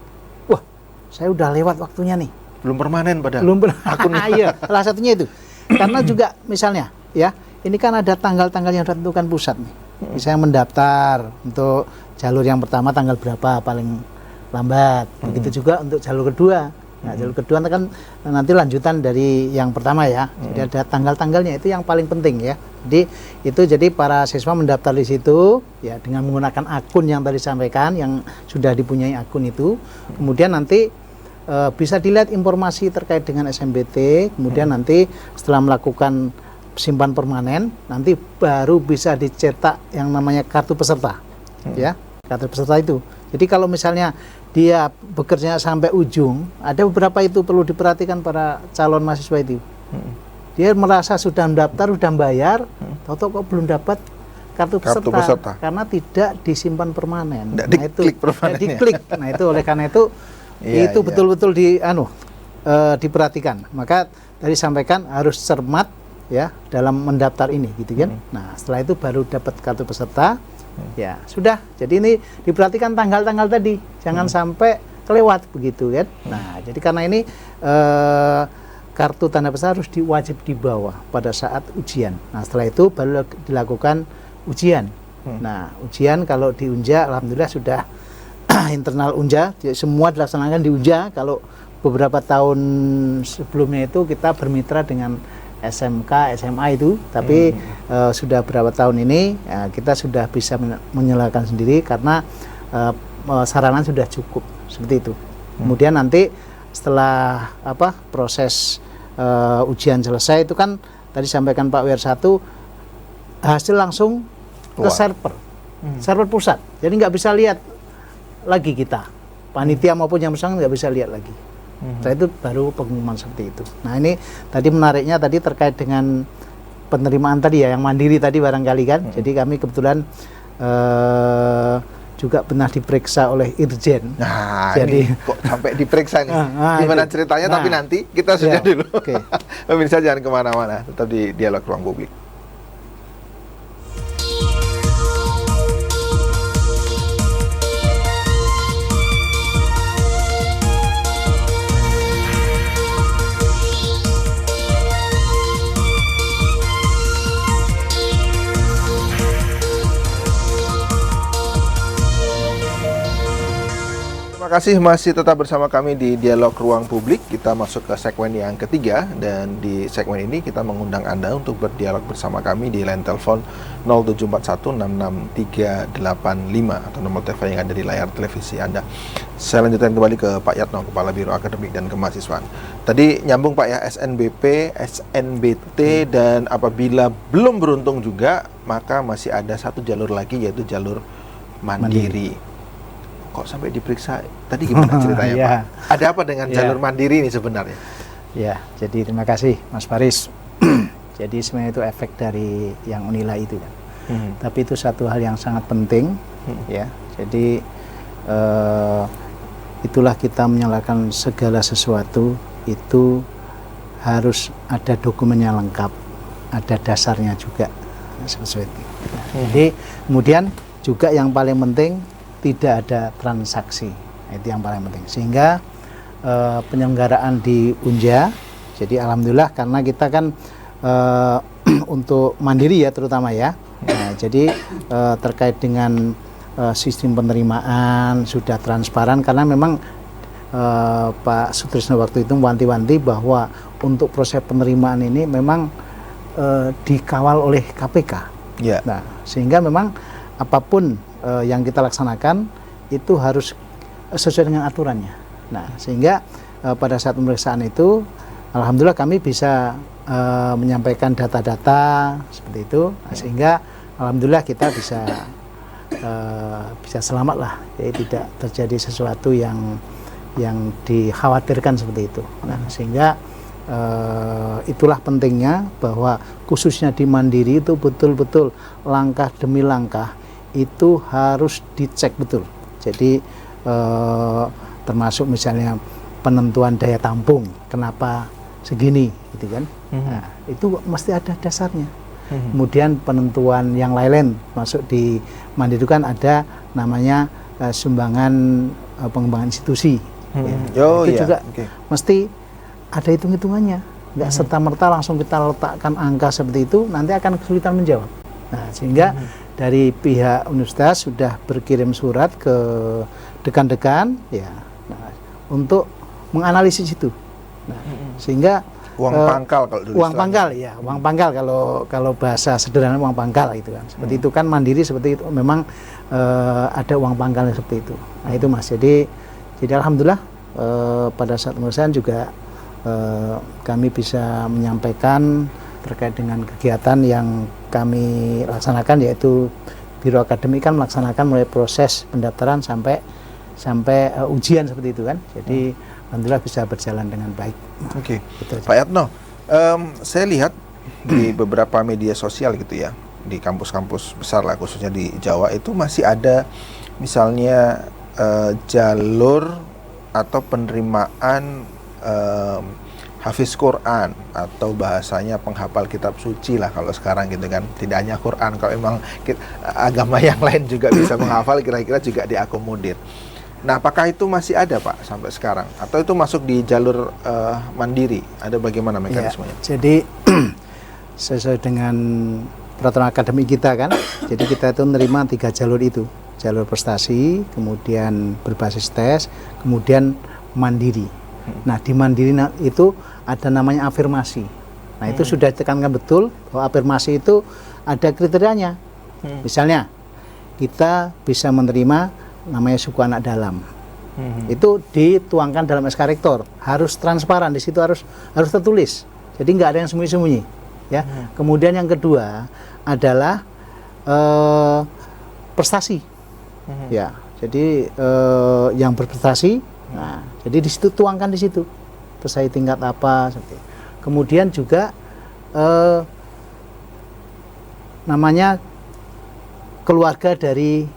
wah, saya udah lewat waktunya nih. Belum permanen padahal. Belum akunnya. Iya, salah satunya itu. Karena juga misalnya, ya, ini kan ada tanggal-tanggal yang ditentukan pusat nih. Misalnya mendaftar untuk jalur yang pertama tanggal berapa paling lambat. Begitu juga untuk jalur kedua. Nah, jalur kedua kan nanti lanjutan dari yang pertama ya. Jadi ada tanggal-tanggalnya, itu yang paling penting ya. Jadi para siswa mendaftar di situ ya dengan menggunakan akun yang tadi disampaikan, yang sudah dipunyai akun itu. Kemudian nanti bisa dilihat informasi terkait dengan SNBT. Kemudian nanti setelah melakukan simpan permanen, nanti baru bisa dicetak yang namanya kartu peserta. Ya, kartu peserta itu. Jadi kalau misalnya dia bekerja sampai ujung, ada beberapa itu perlu diperhatikan para calon mahasiswa itu. Dia merasa sudah mendaftar, sudah bayar, tahu-tahu kok belum dapat kartu peserta karena tidak disimpan permanen. Nggak diklik permanennya. Diklik. Nah, itu oleh karena itu Iya, betul-betul diperhatikan. Maka tadi sampaikan harus cermat ya dalam mendaftar ini gitu kan. Nah, setelah itu baru dapat kartu peserta. Ya, sudah. Jadi ini diperhatikan tanggal-tanggal tadi. Jangan sampai kelewat begitu kan. Nah, jadi karena ini kartu tanda peserta harus wajib dibawa pada saat ujian. Nah, setelah itu baru dilakukan ujian. Nah, ujian kalau di Unja alhamdulillah sudah internal Unja, semua dilaksanakan di Unja. Kalau beberapa tahun sebelumnya itu kita bermitra dengan SMK, SMA itu, tapi sudah beberapa tahun ini kita sudah bisa menyalakan sendiri karena sarana sudah cukup seperti itu. Kemudian nanti setelah proses ujian selesai itu kan tadi sampaikan Pak WR1 hasil langsung ke server pusat, jadi nggak bisa lihat lagi kita panitia maupun yang bersangkutan nggak bisa lihat lagi. Setelah itu baru pengumuman seperti itu. Nah, ini tadi menariknya tadi terkait dengan penerimaan tadi ya, yang mandiri tadi barangkali kan. Jadi kami kebetulan juga pernah diperiksa oleh Irjen. Nah, jadi ini kok sampai diperiksa nih. Gimana ceritanya? Tapi nanti kita sudah dulu. Okay. Pemirsa jangan kemana-mana, tetap di Dialog Ruang Publik. Terima kasih masih tetap bersama kami di Dialog Ruang Publik. Kita masuk ke segmen yang ketiga, dan di segmen ini kita mengundang Anda untuk berdialog bersama kami di line telepon 0741663385 atau nomor telepon yang ada di layar televisi Anda. Saya lanjutkan kembali ke Pak Yatno, Kepala Biro Akademik dan Kemahasiswaan. Tadi nyambung Pak ya, SNBP, SNBT, dan apabila belum beruntung juga, maka masih ada satu jalur lagi, yaitu jalur mandiri. Kok sampai diperiksa? Tadi gimana ceritanya Pak? Ada apa dengan jalur mandiri ini sebenarnya? Ya, jadi terima kasih Mas Faris. Jadi sebenarnya itu efek dari yang Unila itu kan. Tapi itu satu hal yang sangat penting ya. Jadi itulah kita menyalakan segala sesuatu itu harus ada dokumennya lengkap, ada dasarnya juga sesuai itu. Jadi kemudian juga yang paling penting tidak ada transaksi, itu yang paling penting. Sehingga penyelenggaraan di Unja, jadi alhamdulillah karena kita kan untuk mandiri ya terutama ya. Nah, jadi terkait dengan sistem penerimaan sudah transparan, karena memang Pak Sutrisno waktu itu wanti-wanti bahwa untuk proses penerimaan ini memang dikawal oleh KPK. Yeah. Nah, sehingga memang apapun yang kita laksanakan itu harus sesuai dengan aturannya. Nah, sehingga pada saat pemeriksaan itu, alhamdulillah kami bisa menyampaikan data-data seperti itu, sehingga alhamdulillah kita bisa selamat lah, jadi tidak terjadi sesuatu yang dikhawatirkan seperti itu. Nah, sehingga itulah pentingnya bahwa khususnya di Mandiri itu betul-betul langkah demi langkah itu harus dicek betul. Jadi termasuk misalnya penentuan daya tampung, kenapa segini, gitu kan? Nah, itu mesti ada dasarnya. Kemudian penentuan yang lain-lain, masuk di Mandiri itu kan ada namanya sumbangan pengembangan institusi. Itu juga mesti ada hitung-hitungannya. Nggak serta-merta langsung kita letakkan angka seperti itu, nanti akan kesulitan menjawab. Nah, sehingga dari pihak universitas sudah berkirim surat ke dekan-dekan ya, untuk menganalisis itu. Nah, sehingga uang pangkal kalau dulu uang pangkal ya, uang pangkal kalau bahasa sederhana uang pangkal itu kan. Seperti itu kan Mandiri seperti itu memang ada uang pangkalnya seperti itu. Nah, itu Mas. Jadi alhamdulillah pada saat pemeriksaan juga kami bisa menyampaikan terkait dengan kegiatan yang kami laksanakan, yaitu Biro Akademik kan melaksanakan mulai proses pendaftaran sampai ujian seperti itu kan. Jadi alhamdulillah bisa berjalan dengan baik. Oke. Pak Yatno, saya lihat di beberapa media sosial gitu ya, di kampus-kampus besar lah, khususnya di Jawa itu masih ada misalnya jalur atau penerimaan hafiz Quran atau bahasanya penghafal kitab suci lah kalau sekarang gitu kan. Tidak hanya Quran, kalau memang agama yang lain juga bisa menghafal, kira-kira juga diakomodir. Nah, apakah itu masih ada Pak sampai sekarang? Atau itu masuk di jalur mandiri? Ada bagaimana mekanismenya? Ya, jadi sesuai dengan peraturan akademik kita kan, jadi kita itu menerima 3 jalur itu. Jalur prestasi, kemudian berbasis tes, kemudian mandiri. Nah, di mandiri itu ada namanya afirmasi. Nah, itu sudah ditekankan betul bahwa afirmasi itu ada kriterianya. Misalnya, kita bisa menerima namanya suku anak dalam. Itu dituangkan dalam SK Rektor, harus transparan, di situ harus tertulis. Jadi nggak ada yang sembunyi-sembunyi, ya. Kemudian yang kedua adalah prestasi. Ya, jadi yang berprestasi. Nah, jadi di situ tuangkan di situ. Prestasi tingkat apa seperti. Kemudian juga namanya keluarga dari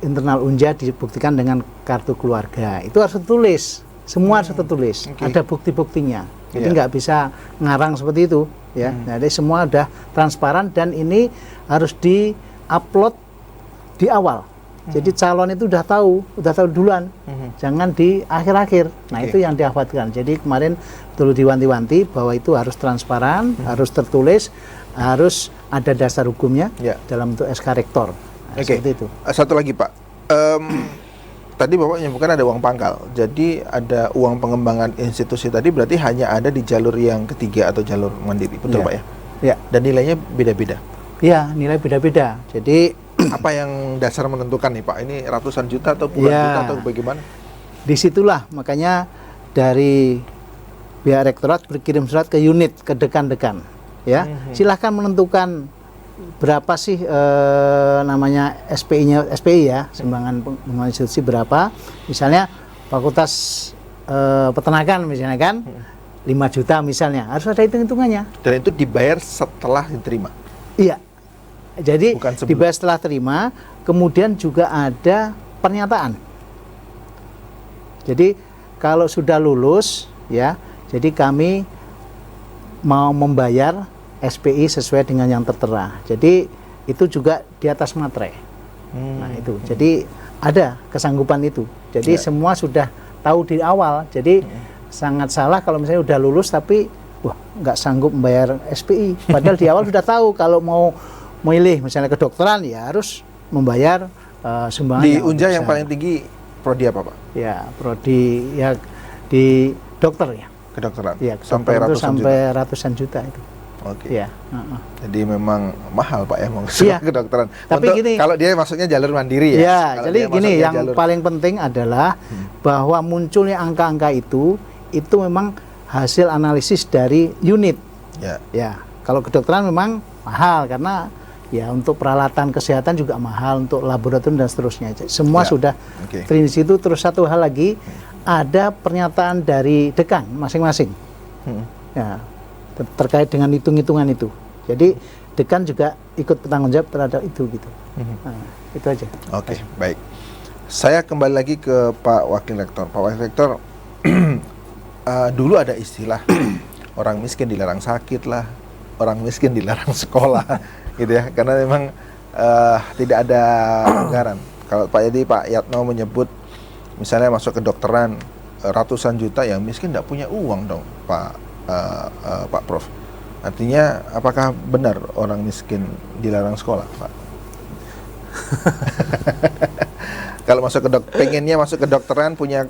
internal Unja dibuktikan dengan kartu keluarga. Itu harus tertulis. Semua harus tertulis. Ada bukti-buktinya. Jadi nggak bisa ngarang seperti itu, ya. Jadi semua udah transparan dan ini harus di-upload di awal. Jadi calon itu udah tahu duluan. Jangan di akhir-akhir. Nah, itu yang dikhawatirkan. Jadi kemarin perlu diwanti-wanti bahwa itu harus transparan, harus tertulis, harus ada dasar hukumnya dalam bentuk SK Rektor. Nah, seperti itu. Satu lagi Pak, tadi Bapak menyebutkan ada uang pangkal. Jadi ada uang pengembangan institusi tadi berarti hanya ada di jalur yang ketiga atau jalur mandiri, betul Pak ya? Ya. Dan nilainya beda-beda? Iya, nilai beda-beda. Jadi apa yang dasar menentukan nih Pak? Ini ratusan juta atau puluhan juta atau bagaimana? Disitulah makanya dari pihak rektorat berkirim surat ke unit, ke dekan-dekan. Ya, silahkan menentukan berapa sih namanya SPI ya, sumbangan pengembangan institusi berapa. Misalnya Fakultas Peternakan misalnya kan 5 juta misalnya, harus ada hitung-hitungannya. Dan itu dibayar setelah diterima? Iya. Jadi dibayar setelah terima, kemudian juga ada pernyataan. Jadi kalau sudah lulus ya, jadi kami mau membayar SPI sesuai dengan yang tertera. Jadi itu juga di atas materai. Nah itu, jadi ada kesanggupan itu. Jadi semua sudah tahu di awal. Jadi sangat salah kalau misalnya udah lulus tapi wah nggak sanggup membayar SPI. Padahal di awal sudah tahu kalau mau milih misalnya kedokteran ya harus membayar sumbangan. Di Unja yang paling tinggi prodi apa Pak? Ya prodi ya di dokter ya. Kedokteran. Ya, sampai ratusan juta itu. Oke. Ya. Jadi memang mahal Pak ya mau kedokteran. Tapi gini, kalau dia masuknya jalur mandiri ya. Ya, jadi gini yang paling penting adalah bahwa munculnya angka-angka itu memang hasil analisis dari unit. Ya. Kalau kedokteran memang mahal karena ya untuk peralatan kesehatan juga mahal, untuk laboratorium dan seterusnya. Semua sudah di situ. Terus satu hal lagi, ada pernyataan dari dekan masing-masing. Ya, terkait dengan hitung-hitungan itu. Jadi dekan juga ikut bertanggung jawab terhadap itu gitu. Nah, itu aja. Oke, baik. Saya kembali lagi ke Pak Wakil Rektor. Pak Wakil Rektor, dulu ada istilah orang miskin dilarang sakit lah, orang miskin dilarang sekolah, gitu ya. Karena memang tidak ada anggaran. Kalau Pak Yatno menyebut, misalnya masuk kedokteran ratusan juta, yang miskin tidak punya uang dong, Pak Prof. Artinya, apakah benar orang miskin dilarang sekolah, Pak? Kalau masuk pengennya masuk kedokteran, punya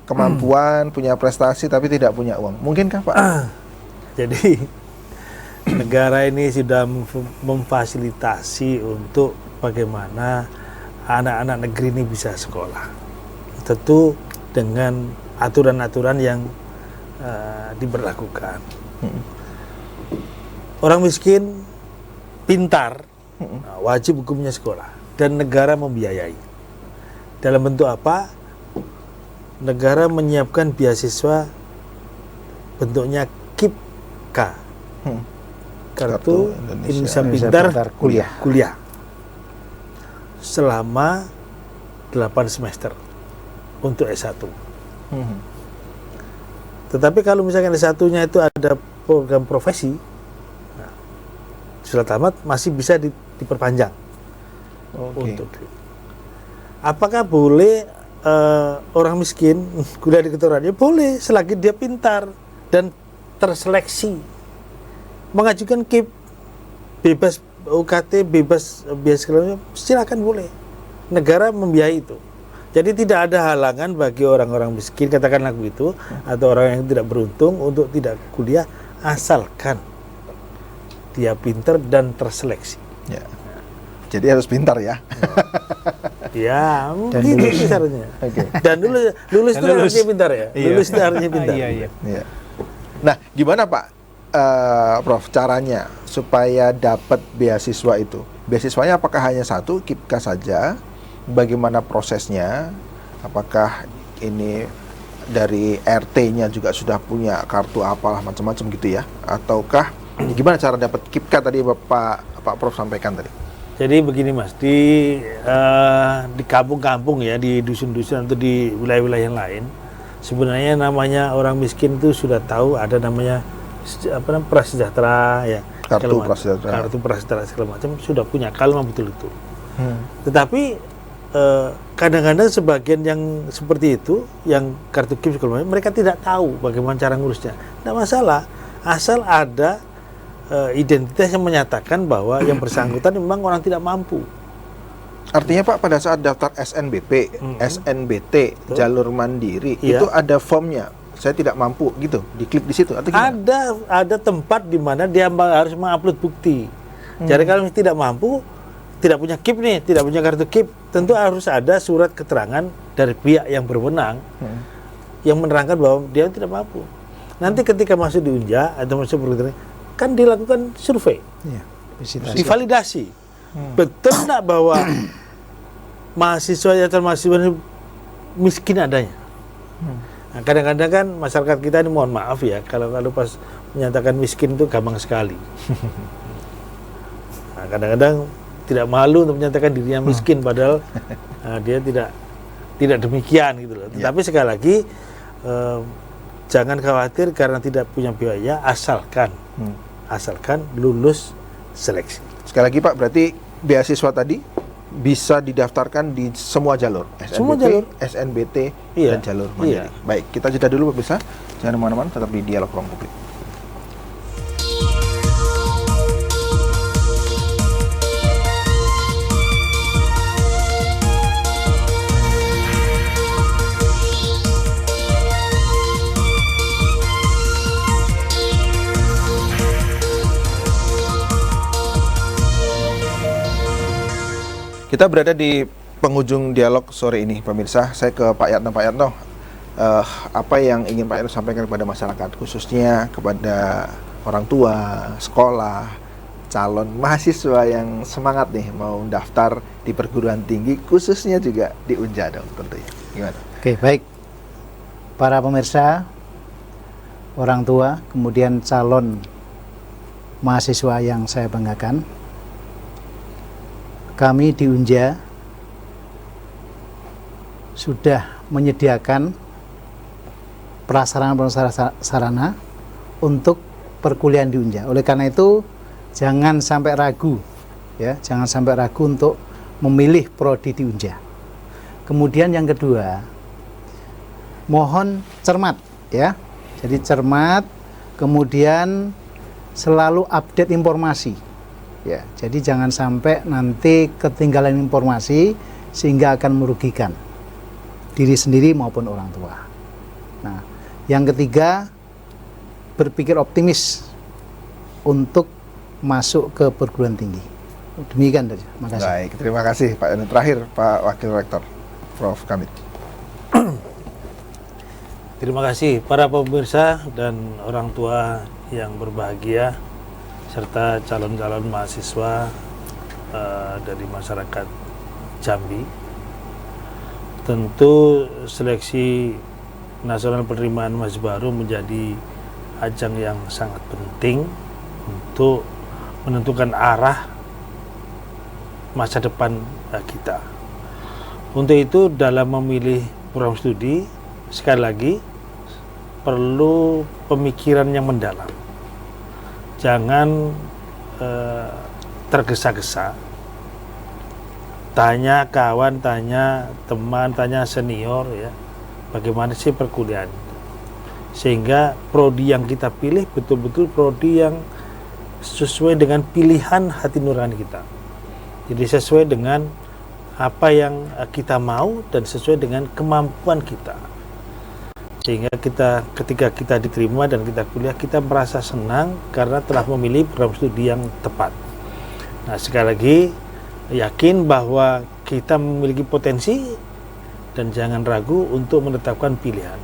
kemampuan, punya prestasi, tapi tidak punya uang, mungkinkah Pak? Jadi negara ini sudah memfasilitasi untuk bagaimana anak-anak negeri ini bisa sekolah. Tentu dengan aturan-aturan yang diberlakukan. Orang miskin pintar, wajib hukumnya sekolah dan negara membiayai. Dalam bentuk apa? Negara menyiapkan beasiswa bentuknya KIPK. kartu Indonesia Pintar kuliah selama 8 semester untuk S1. Tetapi kalau misalkan S1-nya itu ada program profesi, nah, sudah tamat masih bisa diperpanjang. Untuk apakah boleh orang miskin kuliah di kedokteran? Ya boleh, selagi dia pintar dan terseleksi. Mengajukan KIP bebas UKT, bebas biaya segala, silakan boleh. Negara membiayai itu. Jadi tidak ada halangan bagi orang-orang miskin, katakanlah begitu, atau orang yang tidak beruntung untuk tidak kuliah, asalkan dia pintar dan terseleksi. Ya. Jadi harus pintar ya. Ya, mungkin itu caranya. Dan lulus itu artinya pintar ya. Lulus itu artinya pintar. Iya. Nah, gimana Pak, Prof, caranya supaya dapat beasiswa itu? Beasiswanya apakah hanya satu, KIPKA saja? Bagaimana prosesnya? Apakah ini dari RT-nya juga sudah punya kartu apalah macam-macam gitu ya? Ataukah gimana cara dapat KIPKA tadi Pak Prof sampaikan tadi? Jadi begini Mas, di kampung-kampung ya, di dusun-dusun atau di wilayah-wilayah yang lain, sebenarnya namanya orang miskin itu sudah tahu ada namanya prasejahtera ya, kartu prasejahtera segala macam sudah punya kalau memang betul-betul. Tetapi kadang-kadang sebagian yang seperti itu, yang kartu KIP segala macam, mereka tidak tahu bagaimana cara ngurusnya. Tidak masalah, asal ada identitas yang menyatakan bahwa yang bersangkutan memang orang tidak mampu. Artinya Pak, pada saat daftar SNBP, SNBT, jalur mandiri, itu ada formnya. Saya tidak mampu gitu, diklik di situ atau gimana? Ada tempat di mana dia harus mengupload bukti. Jadi kalau tidak mampu, tidak punya KIP nih, tidak punya kartu KIP, tentu harus ada surat keterangan dari pihak yang berwenang yang menerangkan bahwa dia tidak mampu. Nanti ketika masuk di Unja atau masuk perguruan kan dilakukan survei, divalidasi. Betul nggak bahwa mahasiswa atau mahasiswa miskin adanya? Nah, kadang-kadang kan masyarakat kita ini, mohon maaf ya, kalau pas menyatakan miskin itu gampang sekali. Nah, kadang-kadang tidak malu untuk menyatakan dirinya miskin, padahal dia tidak demikian gitu loh. Tetapi sekali lagi jangan khawatir karena tidak punya biaya, asalkan lulus seleksi. Sekali lagi Pak, berarti beasiswa tadi bisa didaftarkan di semua jalur, SNBT, dan jalur mandiri. Baik, kita jeda dulu pemirsa, jangan kemana-mana, tetap di Dialog Ruang Publik. Kita berada di penghujung dialog sore ini, pemirsa. Saya ke Pak Yatno. Pak Yatno, apa yang ingin Pak Yatno sampaikan kepada masyarakat, khususnya kepada orang tua, sekolah, calon mahasiswa yang semangat nih mau daftar di perguruan tinggi, khususnya juga di Unja dong tentunya. Gimana? Oke, baik. Para pemirsa, orang tua, kemudian calon mahasiswa yang saya banggakan, kami di Unja sudah menyediakan prasarana untuk perkuliahan di Unja. Oleh karena itu, jangan sampai ragu, ya, jangan sampai ragu untuk memilih prodi di Unja. Kemudian yang kedua, mohon cermat, ya. Jadi cermat, kemudian selalu update informasi. Ya, jadi jangan sampai nanti ketinggalan informasi sehingga akan merugikan diri sendiri maupun orang tua. Nah, yang ketiga, berpikir optimis untuk masuk ke perguruan tinggi. Demikian saja. Makasih. Baik, terima kasih Pak. Dan terakhir Pak Wakil Rektor, Prof. Kamit. Terima kasih para pemirsa dan orang tua yang berbahagia, serta calon-calon mahasiswa dari masyarakat Jambi. Tentu seleksi nasional penerimaan mahasiswa baru menjadi ajang yang sangat penting untuk menentukan arah masa depan kita. Untuk itu dalam memilih program studi, sekali lagi perlu pemikiran yang mendalam. Jangan tergesa-gesa. Tanya kawan, tanya teman, tanya senior ya, bagaimana sih perkuliahan. Sehingga prodi yang kita pilih betul-betul prodi yang sesuai dengan pilihan hati nurani kita. Jadi sesuai dengan apa yang kita mau dan sesuai dengan kemampuan kita. Sehingga ketika kita diterima dan kita kuliah, kita merasa senang karena telah memilih program studi yang tepat. Nah, sekali lagi yakin bahwa kita memiliki potensi dan jangan ragu untuk menetapkan pilihan.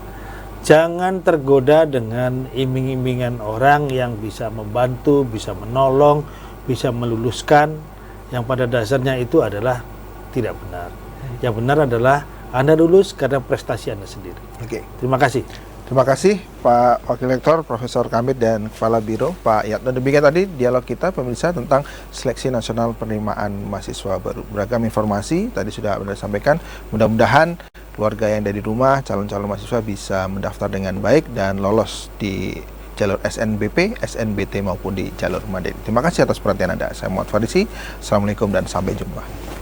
Jangan tergoda dengan iming-imingan orang yang bisa membantu, bisa menolong, bisa meluluskan, yang pada dasarnya itu adalah tidak benar. Yang benar adalah Anda lulus karena prestasi Anda sendiri. Oke. Terima kasih. Terima kasih Pak Wakil Rektor Profesor Kamit dan Kepala Biro Pak Yatno. Demikian tadi dialog kita pemirsa tentang Seleksi Nasional Penerimaan Mahasiswa Baru. Beragam informasi tadi sudah Anda sampaikan. Mudah-mudahan keluarga yang dari rumah, calon-calon mahasiswa bisa mendaftar dengan baik dan lolos di jalur SNBP, SNBT maupun di jalur mandiri. Terima kasih atas perhatian Anda. Saya Muhammad Farisi. Assalamualaikum dan sampai jumpa.